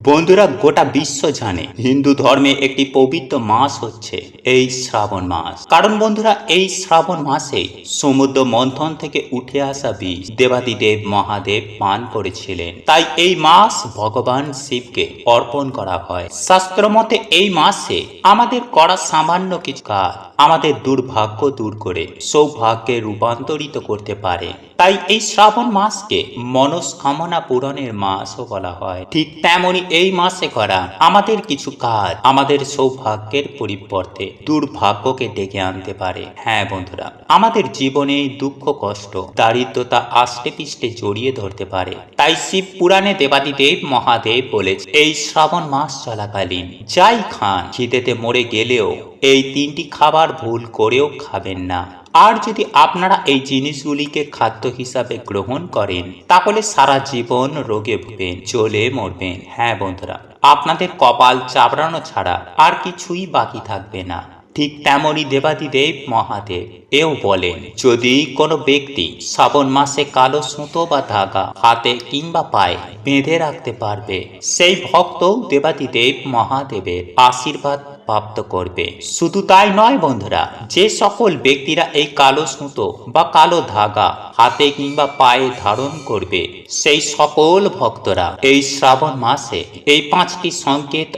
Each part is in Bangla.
বন্ধুরা, গোটা বিশ্ব জানে হিন্দু ধর্মে একটি পবিত্র মাস হচ্ছে এই শ্রাবণ মাস। কারণ বন্ধুরা, এই শ্রাবণ মাসে সমুদ্র মন্থন থেকে উঠে আসা বীজ দেবাদিদেব মহাদেব পান করেছিলেন। তাই এই মাস ভগবান শিবকে অর্পণ করা হয়। শাস্ত্র মতে এই মাসে আমাদের করা সামান্য কিছু কাজ আমাদের দুর্ভাগ্য দূর করে সৌভাগ্যে রূপান্তরিত করতে পারে। তাই এই শ্রাবণ মাসকে মনস্কামনা পূরণের মাসও বলা হয়। ঠিক তেমনি এই মাসে করা আমাদের কিছু কাজ আমাদের সৌভাগ্যের পরিবর্তে দুর্ভাগ্যকে ডেকে আনতে পারে। হ্যাঁ বন্ধুরা, আমাদের জীবনে দুঃখ কষ্ট দারিদ্রতা আষ্টে পিষ্টে জড়িয়ে ধরতে পারে। তাই শিব পুরাণে দেবাদিদেব মহাদেব বলেছে, এই শ্রাবণ মাস চলাকালীন যাই খান খিদেতে মরে গেলেও এই তিনটি খাবার ভুল করেও খাবেন না। আর যদি আপনারা এই জিনিসগুলিকে খাদ্য হিসাবে গ্রহণ করেন তাহলে সারা জীবন রোগে ভুগবেন, জ্বলে মরবেন। হ্যাঁ বন্ধুরা, আপনাদের কপাল চাবড়ানো ছাড়া আর কিছুই বাকি থাকবে না। ঠিক তেমনই দেবাদিদেব মহাদেব এও বলেন, যদি কোনো ব্যক্তি শ্রাবণ মাসে কালো সুতো বা ধাগা হাতে কিংবা পায়ে বেঁধে রাখতে পারবে, সেই ভক্ত দেবাদিদেব মহাদেবের আশীর্বাদ প্রাপ্ত করবে। শুধু তাই নয় বন্ধুরা, যে সকল ব্যক্তিরা এই কালো সুতো বা কালো ধাগা হাতে কিংবা পায়ে ধারণ করবে, সেই সকল ভক্তরা এই শ্রাবণ মাসে এই পাঁচটি সংকেত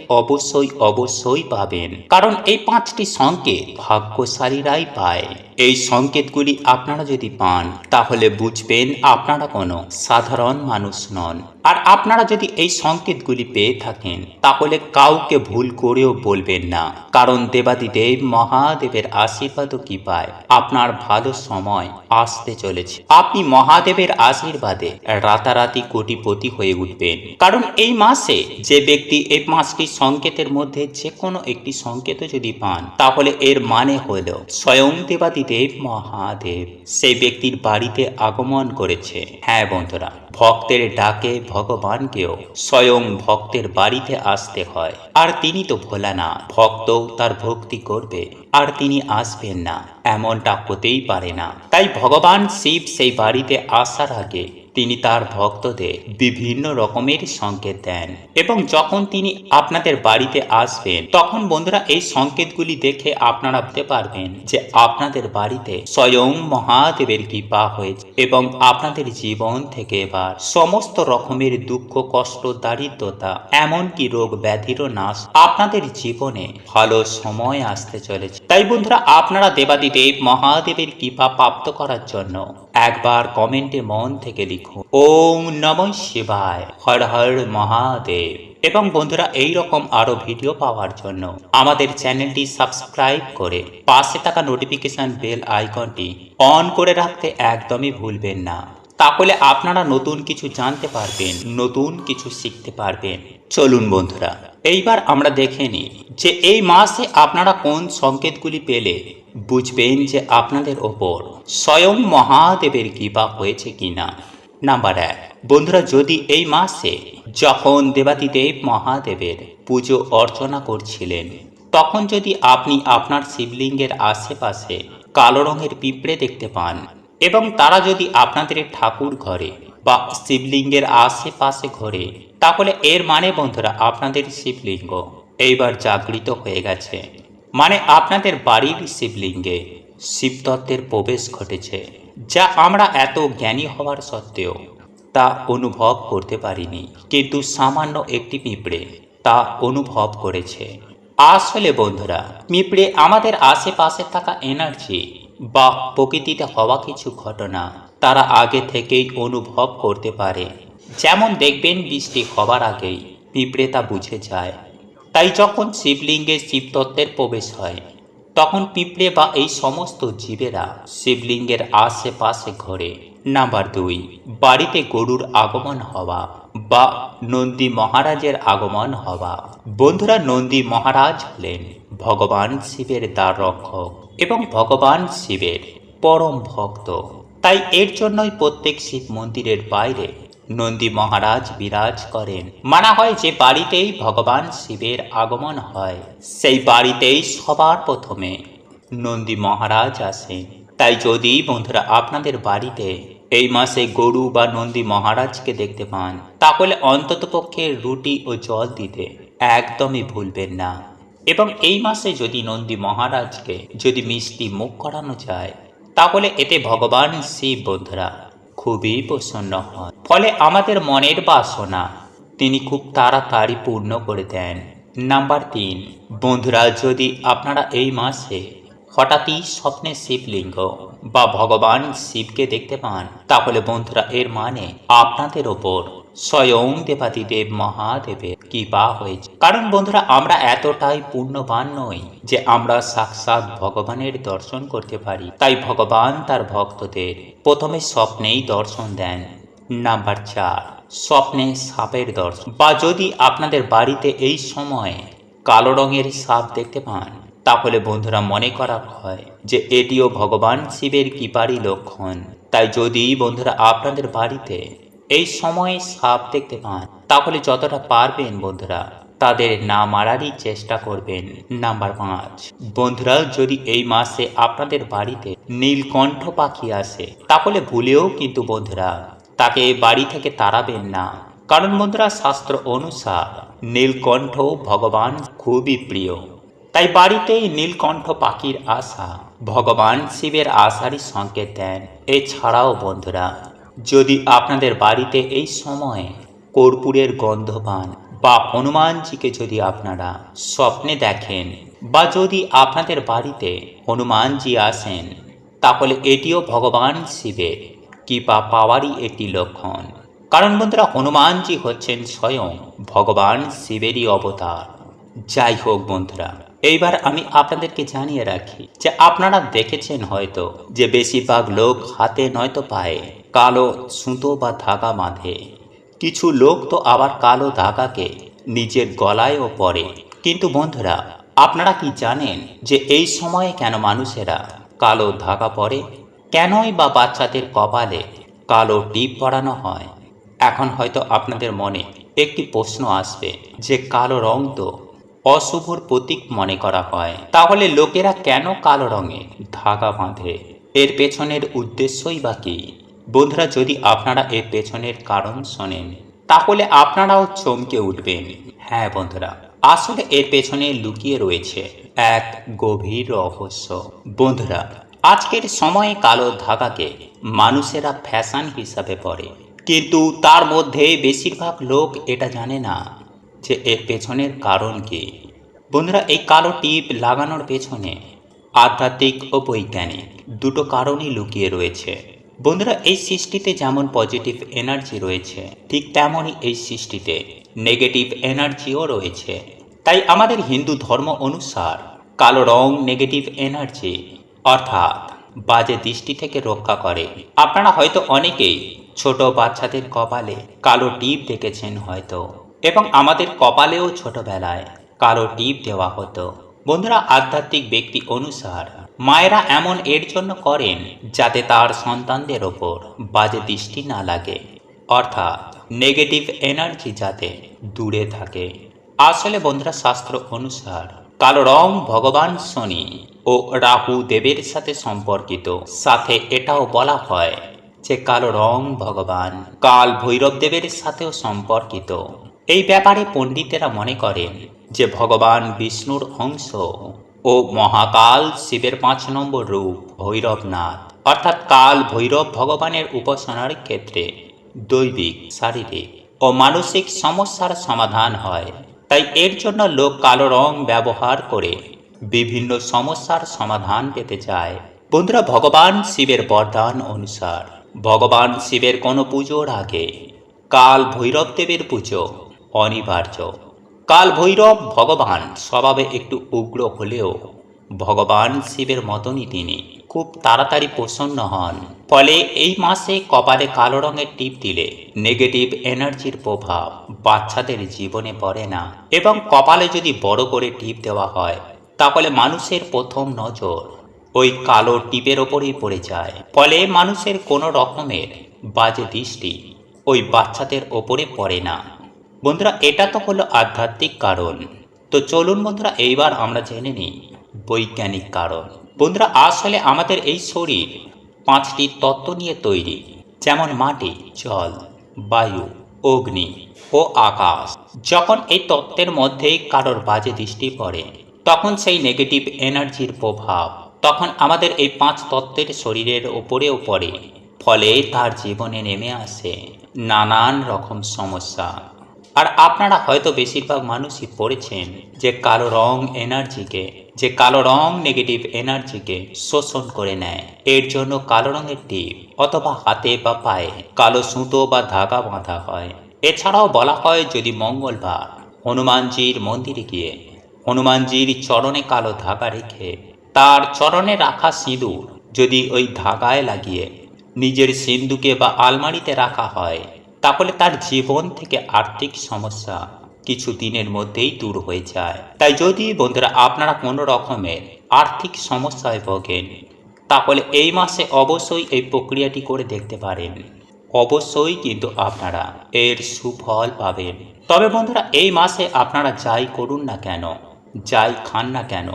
অবশ্যই পাবেন। কারণ এই পাঁচটি সংকেত ভাগ্যশালীরাই পায়। এই সংকেতগুলি আপনারা যদি পান তাহলে বুঝবেন আপনারা কোনো সাধারণ মানুষ নন। আর আপনারা যদি এই সংকেতগুলি পেয়ে থাকেন তাহলে কাউকে ভুল করেও বলবেন না। কারণ দেবাদিদেব মহাদেবের আশীর্বাদ কি পায়, আপনার ভালো সময় আসতে চলেছে। আপনি মহাদেবের আশীর্বাদে রাতারাতি কোটিপতি হয়ে উঠবেন। কারণ এই মাসে যে ব্যক্তি এই পাঁচটি সংকেতের মধ্যে যে কোনো একটি সংকেত যদি পান তাহলে এর মানে হলো স্বয়ং দেবাদিদেব মহাদেব সেই ব্যক্তির বাড়িতে আগমন করেছে। হ্যাঁ বন্ধুরা, ভক্তের ডাকে ভগবানকেও স্বয়ং ভক্তের বাড়িতে আসতে হয়। আর তিনি তো ভোলা না, ভক্ত তার ভক্তি করবে আর তিনি আসবেন না, এমনটা হতেই পারে না। তাই ভগবান শিব সেই বাড়িতে আসার আগে তিনি তার ভক্তদের বিভিন্ন রকমের সংকেত দেন। এবং যখন তিনি আপনাদের বাড়িতে আসবেন তখন বন্ধুরা এই সংকেতগুলি দেখে আপনারা বুঝতে পারবেন যে আপনাদের বাড়িতে স্বয়ং মহাদেবের কৃপা হয়েছে এবং আপনাদের জীবন থেকে এবার সমস্ত রকমের দুঃখ কষ্ট দারিদ্রতা এমনকি রোগ ব্যাধিরও নাশ, আপনাদের জীবনে ভালো সময় আসতে চলেছে। তাই বন্ধুরা, আপনারা দেবাদিদেব মহাদেবের কৃপা প্রাপ্ত করার জন্য একবার কমেন্টে মন থেকে লিখুন ওম নমঃ শিবায়, হর হর মহাদেব। এবং বন্ধুরা, এই রকম আরো ভিডিও পাওয়ার জন্য আমাদের চ্যানেলটি সাবস্ক্রাইব করে পাশে থাকা নোটিফিকেশন বেল আইকনটি অন করে রাখতে একদমই ভুলবেন না। তাহলে আপনারা নতুন কিছু জানতে পারবেন, নতুন কিছু শিখতে পারবেন। চলুন বন্ধুরা, এইবার আমরা দেখে নিই যে এই মাসে আপনারা কোন সংকেতগুলি পেলে বুঝবেন যে আপনাদের ওপর স্বয়ং মহাদেবের কৃপা হয়েছে কিনা। নাম্বার 1, বন্ধুরা, যদি এই মাসে যখন দেবাদিদেব মহাদেবের পুজো অর্চনা করছিলেন তখন যদি আপনি আপনার শিবলিঙ্গের আশেপাশে কালো রঙের পিঁপড়ে দেখতে পান এবং তারা যদি আপনাদের ঠাকুর ঘরে বা শিবলিঙ্গের আশেপাশে ঘোরে, তাহলে এর মানে বন্ধুরা আপনাদের শিবলিঙ্গ এইবার জাগৃত হয়ে গেছে। মানে আপনাদের বাড়ির শিবলিঙ্গে শিবতত্ত্বের প্রবেশ ঘটেছে, যা আমরা এত জ্ঞানী হওয়ার সত্ত্বেও তা অনুভব করতে পারিনি। কিন্তু সামান্য একটি পিঁপড়ে তা অনুভব করেছে। আসলে বন্ধুরা, পিঁপড়ে আমাদের আশেপাশে থাকা এনার্জি বা প্রকৃতিতে হওয়া কিছু ঘটনা তারা আগে থেকেই অনুভব করতে পারে। যেমন দেখবেন বৃষ্টি হবার আগেই পিঁপড়ে তা বুঝে যায়। তাই যখন শিবলিঙ্গে শিবতত্ত্বের প্রবেশ হয় তখন পিঁপড়ে বা এই সমস্ত জীবেরা শিবলিঙ্গের আশেপাশে ঘোরে। নাম্বার 2, বাড়িতে গরুর আগমন হওয়া বা নন্দী মহারাজের আগমন হওয়া। বন্ধুরা, নন্দী মহারাজ হলেন ভগবান শিবের দ্বার রক্ষক এবং ভগবান শিবের পরম ভক্ত। তাই এর জন্যই প্রত্যেক শিব মন্দিরের বাইরে নন্দী মহারাজ বিরাজ করেন। মানা হয় যে বাড়িতেই ভগবান শিবের আগমন হয় সেই বাড়িতেই সবার প্রথমে নন্দী মহারাজ আসেন। তাই যদি বন্ধুরা আপনাদের বাড়িতে এই মাসে গরু বা নন্দী মহারাজকে দেখতে পান, তাহলে অন্ততপক্ষে রুটি ও জল দিতে একদমই ভুলবেন না। এবং এই মাসে যদি নন্দী মহারাজকে যদি মিষ্টি মুখ করানো যায়, তাহলে এতে ভগবান শিব বন্ধুরা খুবই প্রসন্ন হন। ফলে আমাদের মনের বাসনা তিনি খুব তাড়াতাড়ি পূর্ণ করে দেন। নাম্বার 3, বন্ধুরা যদি আপনারা এই মাসে হঠাৎই স্বপ্নে শিবলিঙ্গ বা ভগবান শিবকে দেখতে পান, তাহলে বন্ধুরা এর মানে আপনাদের ওপর স্বয়ং দেবাদিদেব মহাদেবের কৃপা হয়েছে। কারণ বন্ধুরা আমরা এতটাই পুণ্যবান নই যে আমরা সাক্ষাৎ ভগবানের দর্শন করতে পারি। তাই ভগবান তার ভক্তদের প্রথমে স্বপ্নেই দর্শন দেন। নাম্বার 4, স্বপ্নে সাপের দর্শন, বা যদি আপনাদের বাড়িতে এই সময়ে কালো রঙের সাপ দেখতে পান, তাহলে বন্ধুরা মনে করা হয় যে এটিও ভগবান শিবের কৃপারই লক্ষণ। তাই যদি বন্ধুরা আপনাদের বাড়িতে এই সময়ে সাপ দেখতে পান, তাহলে যতটা পারবেন বন্ধুরা তাদের না মারারই চেষ্টা করবেন। নাম্বার 5, বন্ধুরা যদি এই মাসে আপনাদের বাড়িতে নীলকণ্ঠ পাখি আসে, তাহলে ভুলেও কিন্তু বন্ধুরা তাকে বাড়ি থেকে তাড়াবেন না। কারণ বন্ধুরা শাস্ত্র অনুসার নীলকণ্ঠ ভগবান খুবই প্রিয়। তাই বাড়িতে নীলকণ্ঠ পাখির আসা ভগবান শিবের আসারই সংকেত দেন। এছাড়াও বন্ধুরা যদি আপনাদের বাড়িতে এই সময়ে কর্পূরের গন্ধ পান, বা হনুমানজিকে যদি আপনারা স্বপ্নে দেখেন, বা যদি আপনাদের বাড়িতে হনুমানজি আসেন, তাহলে এটিও ভগবান শিবের কৃপা পাওয়ারই একটি লক্ষণ। কারণ বন্ধুরা হনুমানজি হচ্ছেন স্বয়ং ভগবান শিবেরই অবতার। যাই হোক বন্ধুরা, এইবার আমি আপনাদেরকে জানিয়ে রাখি যে আপনারা দেখেছেন হয়তো যে বেশিরভাগ লোক হাতে নয়তো পায়ে কালো সুতো বা ধাগা বাঁধে। কিছু লোক তো আবার কালো ধাগাকে নিজের গলায়ও পরে। কিন্তু বন্ধুরা আপনারা কি জানেন যে এই সময়ে কেন মানুষেরা কালো ধাগা পরে? কেনই বা বাচ্চাদের কপালে কালো টিপ পরানো হয়? এখন হয়তো আপনাদের মনে একটি প্রশ্ন আসবে যে কালো রং তো অশুভর প্রতীক মনে করা হয়, তাহলে লোকেরা কেন কালো রঙের ধাগা বাঁধে? এর পেছনের উদ্দেশ্যই বা কি? বন্ধুরা যদি আপনারা এর পেছনের কারণ শোনেন, তাহলে আপনারাও চমকে উঠবেন। হ্যাঁ বন্ধুরা, আসলে এর পেছনে লুকিয়ে রয়েছে এক গভীর রহস্য। বন্ধুরা আজকের সময়ে কালো ধাগাকে মানুষেরা ফ্যাশন হিসাবে পরে, কিন্তু তার মধ্যে বেশিরভাগ লোক এটা জানে না যে এর পেছনের কারণ কি। বন্ধুরা এই কালো টিপ লাগানোর পেছনে আধ্যাত্মিক ও বৈজ্ঞানিক দুটো কারণই লুকিয়ে রয়েছে। বন্ধুরা এই সৃষ্টিতে যেমন পজিটিভ এনার্জি রয়েছে, ঠিক তেমনই এই সৃষ্টিতে নেগেটিভ এনার্জিও রয়েছে। তাই আমাদের হিন্দু ধর্ম অনুসার কালো রং নেগেটিভ এনার্জি অর্থাৎ বাজে দৃষ্টি থেকে রক্ষা করে। আপনারা হয়তো অনেকেই ছোট বাচ্চাদের কপালে কালো টিপ দেখেছেন হয়তো, এবং আমাদের কপালেও ছোটবেলায় কালো টিপ দেওয়া হতো। বন্ধুরা আধ্যাত্মিক ব্যক্তি অনুসার মায়েরা এমন এর জন্য করেন যাতে তার সন্তানদের ওপর বাজে দৃষ্টি না লাগে, অর্থাৎ নেগেটিভ এনার্জি যাতে দূরে থাকে। আসলে বন্ধুরা শাস্ত্র অনুসার কালো রং ভগবান শনি ও রাহু দেবের সাথে সম্পর্কিত। সাথে এটাও বলা হয় যে কালো রং ভগবান কাল ভৈরব দেবের সাথেও সম্পর্কিত। এই ব্যাপারে পণ্ডিতেরা মনে করেন যে ভগবান বিষ্ণুর অংশ ও মহাকাল শিবের 5 নম্বর রূপ ভৈরবনাথ, অর্থাৎ কাল ভৈরব ভগবানের উপাসনার ক্ষেত্রে দৈবিক, শারীরিক ও মানসিক সমস্যার সমাধান হয়। তাই এর জন্য লোক কালো রং ব্যবহার করে বিভিন্ন সমস্যার সমাধান পেতে চায়। বন্ধুরা ভগবান শিবের বরদান অনুসার ভগবান শিবের কোনো পুজোর আগে কাল ভৈরব দেবের পুজো অনিবার্য। কাল ভৈরব ভগবান স্বভাবে একটু উগ্র হলেও ভগবান শিবের মতনই তিনি খুব তাড়াতাড়ি প্রসন্ন হন। ফলে এই মাসে কপালে কালো রঙের টিপ দিলে নেগেটিভ এনার্জির প্রভাব বাচ্চাদের জীবনে পড়ে না। এবং কপালে যদি বড় করে টিপ দেওয়া হয়, তাহলে মানুষের প্রথম নজর ওই কালো টিপের ওপরেই পড়ে যায়। ফলে মানুষের কোনো রকমের বাজে দৃষ্টি ওই বাচ্চাদের ওপরে পড়ে না। বন্ধুরা এটা তো হলো আধ্যাত্মিক কারণ। তো চলুন বন্ধুরা এইবার আমরা জেনে নিই বৈজ্ঞানিক কারণ। বন্ধুরা আসলে আমাদের এই শরীর 5টি তত্ত্ব নিয়ে তৈরি। যেমন মাটি, জল, বায়ু, অগ্নি ও আকাশ। যখন এই তত্ত্বের মধ্যে কারোর বাজে দৃষ্টি পড়ে, তখন সেই নেগেটিভ এনার্জির প্রভাব তখন আমাদের এই 5 তত্ত্বের শরীরের ওপরেও পড়ে। ফলে তার জীবনে নেমে আসে নানান রকম সমস্যা। আর আপনারা হয়তো বেশিরভাগ মানুষই পড়েছেন যে কালো রং এনার্জিকে, যে কালো রং নেগেটিভ এনার্জিকে শোষণ করে নেয়। এর জন্য কালো রঙের টিপ অথবা হাতে বা পায়ে কালো সুতো বা ধাগা বাঁধা হয়। এছাড়াও বলা হয় যদি মঙ্গলবার হনুমানজির মন্দিরে গিয়ে হনুমানজির চরণে কালো ধাগা রেখে তার চরণে রাখা সিঁদুর যদি ওই ধাগায় লাগিয়ে নিজের সিন্ধুকে বা আলমারিতে রাখা হয়, তাহলে তার জীবন থেকে আর্থিক সমস্যা কিছু দিনের মধ্যেই দূর হয়ে যায়। তাই যদি বন্ধুরা আপনারা কোনো রকমের আর্থিক সমস্যায় ভোগেন, তাহলে এই মাসে অবশ্যই এই প্রক্রিয়াটি করে দেখতে পারেন। অবশ্যই কিন্তু আপনারা এর সুফল পাবেন। তবে বন্ধুরা এই মাসে আপনারা যাই করুন না কেন, যাই খান না কেন,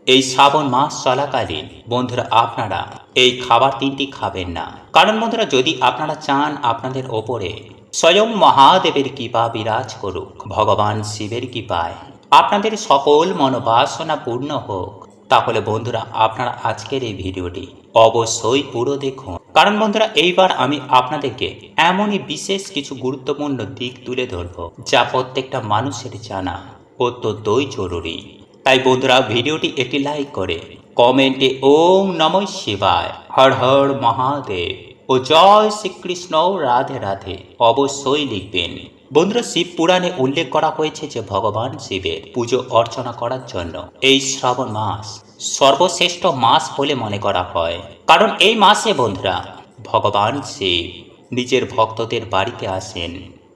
এই শ্রাবণ মাস চলাকালীন বন্ধুরা আপনারা এই খাবার 3টি খাবেন না। কারণ বন্ধুরা যদি আপনারা চান আপনাদের ওপরে স্বয়ং মহাদেবের কৃপা বিরাজ করুক, ভগবান শিবের কৃপায় আপনাদের সকল মনোবাসনা পূর্ণ হোক, তাহলে বন্ধুরা আপনারা আজকের এই ভিডিওটি অবশ্যই পুরো দেখুন। কারণ বন্ধুরা এইবার আমি আপনাদেরকে এমনই বিশেষ কিছু গুরুত্বপূর্ণ দিক তুলে ধরব যা প্রত্যেকটা মানুষের জানা অত্যন্তই জরুরি। তাই বন্ধুরা ভিডিওটি একটি লাইক করে কমেন্টে ওম নমঃ শিবায়, হর হর মহাদেব ও জয় শ্রীকৃষ্ণ রাধে রাধে অবশ্যই লিখবেন। বন্ধুরা শিব পুরাণে উল্লেখ করা হয়েছে যে ভগবান শিবের পুজো অর্চনা করার জন্য এই শ্রাবণ মাস সর্বশ্রেষ্ঠ মাস বলে মনে করা হয়। কারণ এই মাসে বন্ধুরা ভগবান শিব নিজের ভক্তদের বাড়িতে আসেন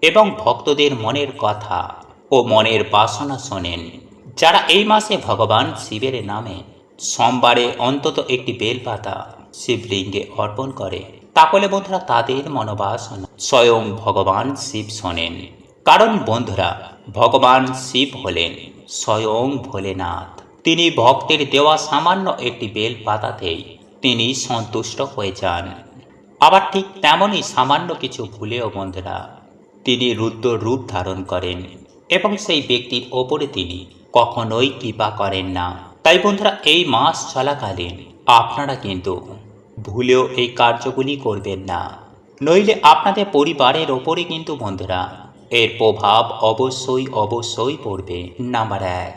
এবং ভক্তদের মনের কথা ও মনের বাসনা শোনেন। যারা এই মাসে ভগবান শিবের নামে সোমবারে অন্তত একটি বেলপাতা শিবলিঙ্গে অর্পণ করে, তাহলে বন্ধুরা তাদের মনোবাসনা স্বয়ং ভগবান শিব শোনেন। কারণ বন্ধুরা ভগবান শিব হলেন স্বয়ং ভোলেনাথ। তিনি ভক্তের দেওয়া সামান্য একটি বেলপাতাতেই তিনি সন্তুষ্ট হয়ে যান। আবার ঠিক তেমনই সামান্য কিছু ভুলেও বন্ধুরা তিনি রুদ্র রূপ ধারণ করেন এবং সেই ব্যক্তির ওপরে তিনি কখনোই কৃপা করেন না। তাই বন্ধুরা এই মাস চলাকালীন আপনারা কিন্তু ভুলেও এই কার্যগুলি করবেন না, নইলে আপনাদের পরিবারের ওপরে কিন্তু বন্ধুরা এর প্রভাব অবশ্যই পড়বে। নাম্বার 1,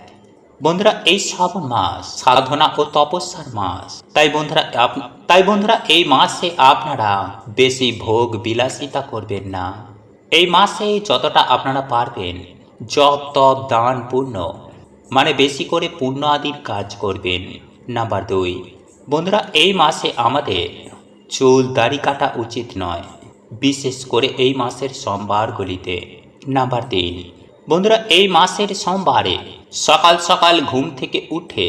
বন্ধুরা এই শ্রাবণ মাস সাধনা ও তপস্যার মাস। তাই বন্ধুরা এই মাসে আপনারা বেশি ভোগ বিলাসিতা করবেন না। এই মাসে যতটা আপনারা পারবেন জপ তপ দান পুণ্য মানে বেশি করে পুণ্য আদির কাজ করবেন। নাম্বার 2, বন্ধুরা এই মাসে আমাদের চুল দাড়ি কাটা উচিত নয়, বিশেষ করে এই মাসের সোমবারগুলিতে। নাম্বার 3, বন্ধুরা এই মাসের সোমবারে সকাল সকাল ঘুম থেকে উঠে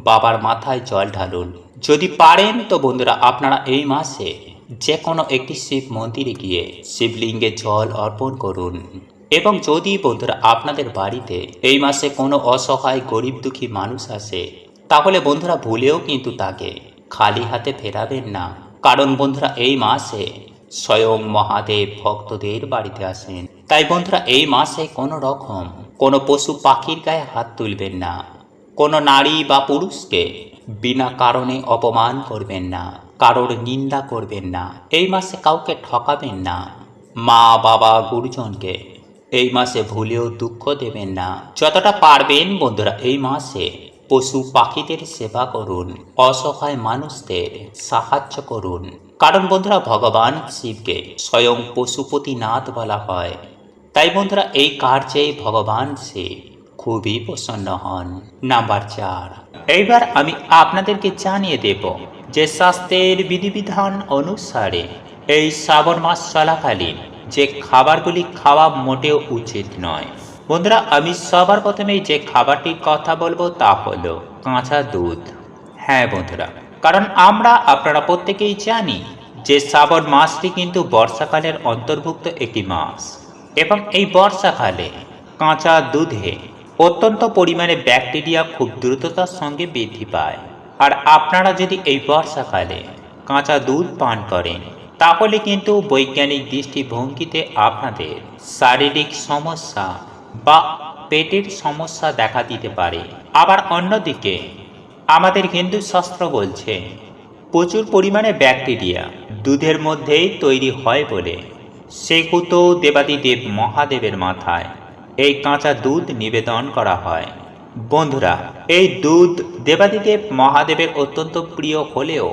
বাবার মাথায় জল ঢালুন। যদি পারেন তো বন্ধুরা আপনারা এই মাসে যে কোনো একটি শিব মন্দিরে গিয়ে শিবলিঙ্গে জল অর্পণ করুন। এবং যদি বন্ধুরা আপনাদের বাড়িতে এই মাসে কোনো অসহায় গরিব দুঃখী মানুষ আসে, তাহলে বন্ধুরা ভুলেও কিন্তু তাকে খালি হাতে ফেরাবেন না। কারণ বন্ধুরা এই মাসে স্বয়ং মহাদেব ভক্তদের বাড়িতে আসেন। তাই বন্ধুরা এই মাসে কোনো রকম কোনো পশু পাখির গায়ে হাত তুলবেন না, কোনো নারী বা পুরুষকে বিনা কারণে অপমান করবেন না, কারোর নিন্দা করবেন না, এই মাসে কাউকে ঠকাবেন না, মা বাবা গুরুজনকে এই মাসে ভুলেও দুঃখ দেবেন না। যতটা পারবেন বন্ধুরা এই মাসে পশু পাখিদের সেবা করুন, অসহায় মানুষদের সাহায্য করুন। কারণ বন্ধুরা ভগবান শিবকে স্বয়ং পশুপতিনাথ বলা হয়। তাই বন্ধুরা এই কার্যে ভগবান শিব খুবই প্রসন্ন হন। নাম্বার 4, এইবার আমি আপনাদেরকে জানিয়ে দেব যে শাস্ত্রের বিধিবিধান অনুসারে এই শ্রাবণ মাস চলাকালীন যে খাবারগুলি খাওয়া মোটেও উচিত নয়। বন্ধুরা আমি সবার প্রথমেই যে খাবারটির কথা বলবো তা হলো কাঁচা দুধ। হ্যাঁ বন্ধুরা, কারণ আপনারা প্রত্যেকেই জানি যে শ্রাবণ মাসটি কিন্তু বর্ষাকালের অন্তর্ভুক্ত একটি মাস এবং এই বর্ষাকালে কাঁচা দুধে অত্যন্ত পরিমাণে ব্যাকটেরিয়া খুব দ্রুততার সঙ্গে বৃদ্ধি পায়। আর আপনারা যদি এই বর্ষাকালে কাঁচা দুধ পান করেন, তাহলে কিন্তু বৈজ্ঞানিক দৃষ্টিভঙ্গিতে আপনাদের শারীরিক সমস্যা বা পেটের সমস্যা দেখা দিতে পারে। আবার অন্যদিকে আমাদের হিন্দু শাস্ত্র বলছে প্রচুর পরিমাণে ব্যাকটেরিয়া দুধের মধ্যেই তৈরি হয় বলে সেহেতু দেবাদিদেব মহাদেবের মাথায় এই কাঁচা দুধ নিবেদন করা হয়। বন্ধুরা, এই দুধ দেবাদিদেব মহাদেবের অত্যন্ত প্রিয় হলেও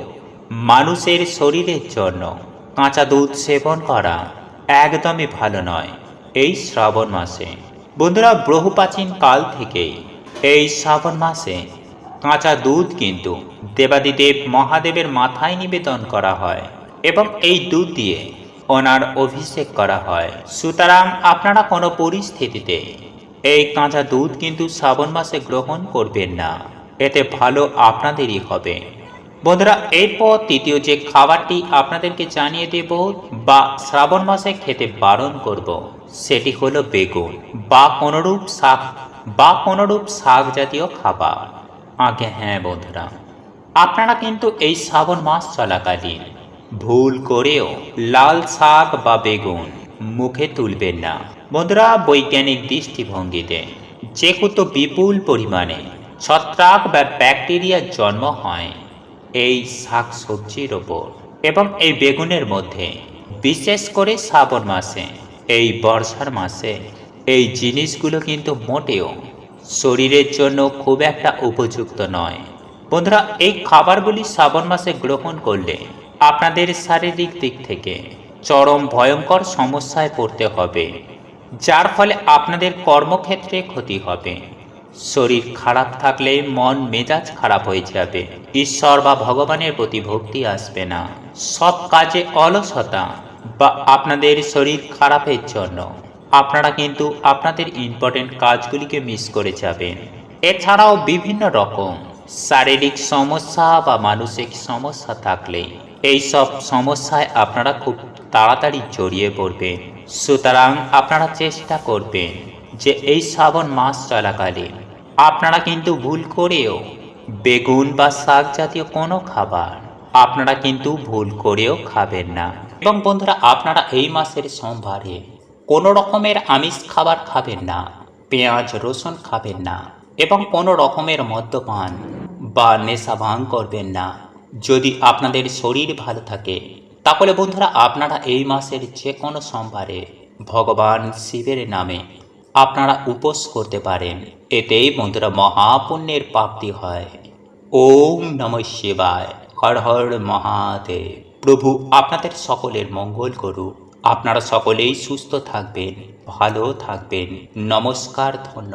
মানুষের শরীরের জন্য কাঁচা দুধ সেবন করা একদমই ভালো নয় এই শ্রাবণ মাসে। বন্ধুরা, বহু প্রাচীন কাল থেকেই এই শ্রাবণ মাসে কাঁচা দুধ কিন্তু দেবাদিদেব মহাদেবের মাথায় নিবেদন করা হয় এবং এই দুধ দিয়ে ওনার অভিষেক করা হয়। সুতরাং আপনারা কোনো পরিস্থিতিতে এই কাঁচা দুধ কিন্তু শ্রাবণ মাসে গ্রহণ করবেন না, এতে ভালো আপনাদেরই হবে। বন্ধুরা, এরপর তৃতীয় যে খাবারটি আপনাদেরকে জানিয়ে দেব বা শ্রাবণ মাসে খেতে বারণ করব, সেটি হলো বেগুন বা কোনোরূপ শাক জাতীয় খাবার। আগে হ্যাঁ বন্ধুরা, আপনারা কিন্তু এই শ্রাবণ মাস চলাকালীন ভুল করেও লাল শাক বা বেগুন মুখে তুলবেন না। বন্ধুরা, বৈজ্ঞানিক দৃষ্টিভঙ্গিতে যেহেতু বিপুল পরিমাণে ছত্রাক বা ব্যাকটেরিয়ার জন্ম হয় এই শাক সবজির ওপর এবং এই বেগুনের মধ্যে, বিশেষ করে শ্রাবণ মাসে, এই বর্ষার মাসে এই জিনিসগুলো কিন্তু মোটেও শরীরের জন্য খুব একটা উপযুক্ত নয়। বন্ধুরা, এই খাবারগুলি শ্রাবণ মাসে গ্রহণ করলে আপনাদের শারীরিক দিক থেকে চরম ভয়ঙ্কর সমস্যায় পড়তে হবে, যার ফলে আপনাদের কর্মক্ষেত্রে ক্ষতি হবে। শরীর খারাপ থাকলে মন মেজাজ খারাপ হয়ে যাবে, ঈশ্বর বা ভগবানের প্রতি ভক্তি আসবে না, সব কাজে অলসতা বা আপনাদের শরীর খারাপের জন্য আপনারা কিন্তু আপনাদের ইম্পর্টেন্ট কাজগুলিকে মিস করে যাবেন। এছাড়াও বিভিন্ন রকম শারীরিক সমস্যা বা মানসিক সমস্যা থাকলে এই সব সমস্যায় আপনারা খুব তাড়াতাড়ি জড়িয়ে পড়বেন। সুতরাং আপনারা চেষ্টা করবেন যে এই শ্রাবণ মাস চলাকালীন আপনারা কিন্তু ভুল করেও বেগুন বা শাক জাতীয় কোনো খাবার আপনারা কিন্তু ভুল করেও খাবেন না। এবং বন্ধুরা, আপনারা এই মাসের সোমবারে কোনো রকমের আমিষ খাবার খাবেন না, পেঁয়াজ রসুন খাবেন না এবং কোনো রকমের মদ্যপান বা নেশা ভাঙ করবেন না। যদি আপনাদের শরীর ভালো থাকে তাহলে বন্ধুরা আপনারা এই মাসের যে কোনো সোমবারে ভগবান শিবের নামে আপনারা উপোস করতে পারেন। এতেই বন্ধুরা মহাপুণ্যের প্রাপ্তি হয়। ওম নমঃ শিবায়। হর হর মহাদেব। প্রভু আপনাদের সকলের মঙ্গল করুক। আপনারা সকলেই সুস্থ থাকবেন, ভালো থাকবেন। নমস্কার, ধন্যবাদ।